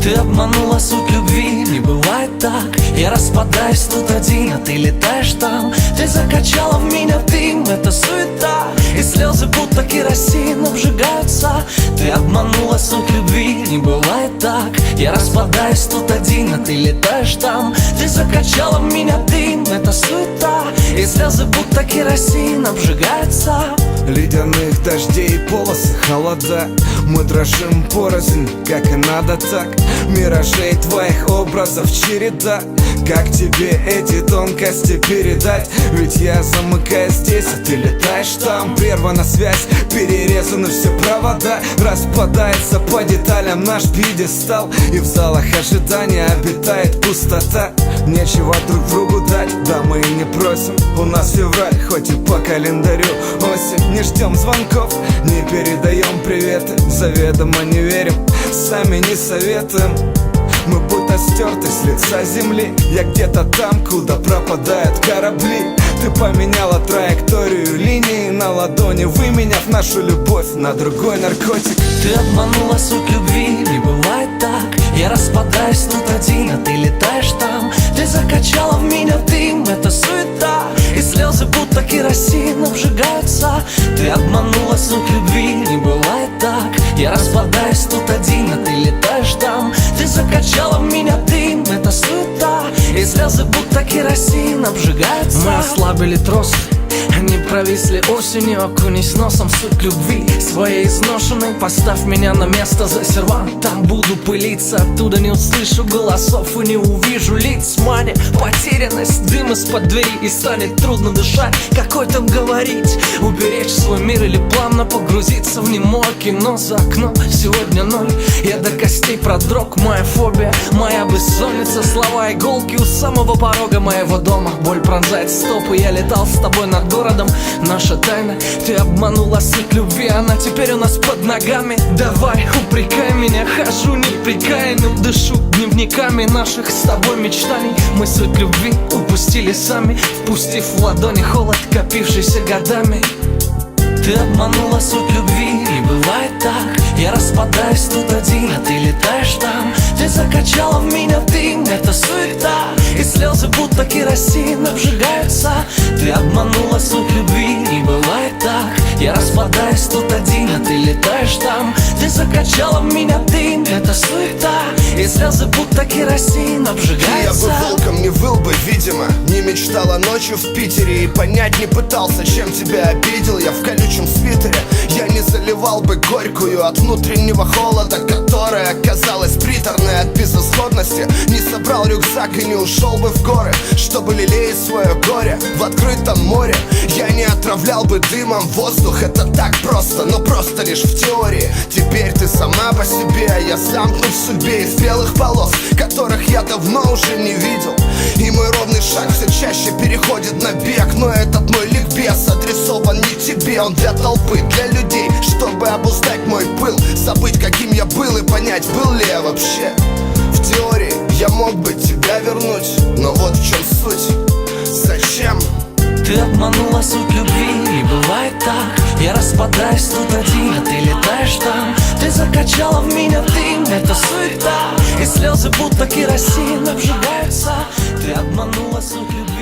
Ты обманула суть любви, не бывает так. Я распадаюсь тут один, а ты летаешь там. Ты закачала в меня дым, это суета, и слезы будто керосин обжигаются. Ты обманула суть любви, не бывает так. Я распадаюсь тут один, а ты летаешь там. Ты закачала в меня дым, это суета, и слезы будто керосин обжигаются. Ледяных дождей и полосы холода, мы дрожим порознь, как и надо так. Миражей твоих образов череда, как тебе эти тонкости передать? Ведь я замыкаюсь здесь, а ты летаешь там. Прервана связь, перерезаны все провода, распадается по деталям наш пьедестал, и в залах ожидания обитает пустота. Нечего друг другу дать, да мы и не просим. У нас февраль, хоть и по календарю осень. Не ждем звонков, не передаем приветы, заведомо не верим, сами не советуем. Мы будто стерты с лица земли. Я где-то там, куда пропадают корабли. Ты поменяла траекторию линии на ладони, выменяв нашу любовь на другой наркотик. Ты обманула суть любви, не бывает так. Я распадаюсь тут один, а ты летаешь там. Ты закачала в меня дым, это суета, и слезы будто керосин обжигаются. Ты обманула суть любви, не бывает так. Я распадаюсь тут один, а ты летаешь там. Ты закачала в меня дым, это суета, и слезы будто керосин обжигаются. Мы ослабили тросы, они провисли осенью. Окунись носом в суть любви своей изношенной. Поставь меня на место за сервант, там буду пылиться. Оттуда не услышу голосов и не увижу лиц. Мания, потерянность, дым из-под двери, и станет трудно дышать. Какой там говорить? Уберечь свой мир или плавно погрузиться в немое кино за окном. Сегодня ноль, я до костей продрог. Моя фобия, моя бессонница, слова иголки у самого порога моего дома. Боль пронзает стопы, я летал с тобой над городом. Наша тайна, ты обманула суть любви, она теперь у нас под ногами. Давай, упрекай меня, хожу неприкаянным, дышу дневниками наших с тобой мечтаний. Мы суть любви упустили сами, впустив в ладони холод, копившийся годами. Ты обманула суть любви, не бывает так. Я распадаюсь тут один, а ты летаешь там. Ты закачала в меня дым, это суета, и слезы будто керосин обжигаются. Ты обманула суть любви, не бывает так. Я распадаюсь тут один, а ты летаешь там. Ты закачала в меня дым, это суета, и слезы будто керосин обжигаются. Я бы волком не выл бы, видимо, не мечтала ночью в Питере, и понять не пытался, чем тебя обидел. Я в колючем свитере, я не заливал бы горькую от внутреннего холода, которая оказалась приторной от безысходности. Не собрал рюкзак и не ушел бы в горы, чтобы лелеять свое горе в открытом море. Я не отравлял бы дымом воздух, это так просто, но просто лишь в теории. Теперь ты сама по себе, а я замкнут в судьбе из белых полос, которых я давно уже не видел. И мой ровный шаг все чаще переходит на бег, но этот мой ликбез адресован не тебе, он для толпы, для людей, чтобы обуздать мой пыл, забыть, каким я был, и понять, был ли я вообще. В теории я мог бы тебя вернуть, но вот в чем суть. Зачем? Ты обманула суть любви, не бывает так. Я распадаюсь тут один, а ты летаешь там. Ты закачала в меня дым, это суета, и слезы будто керосин обжигаются. Ты обманула суть любви.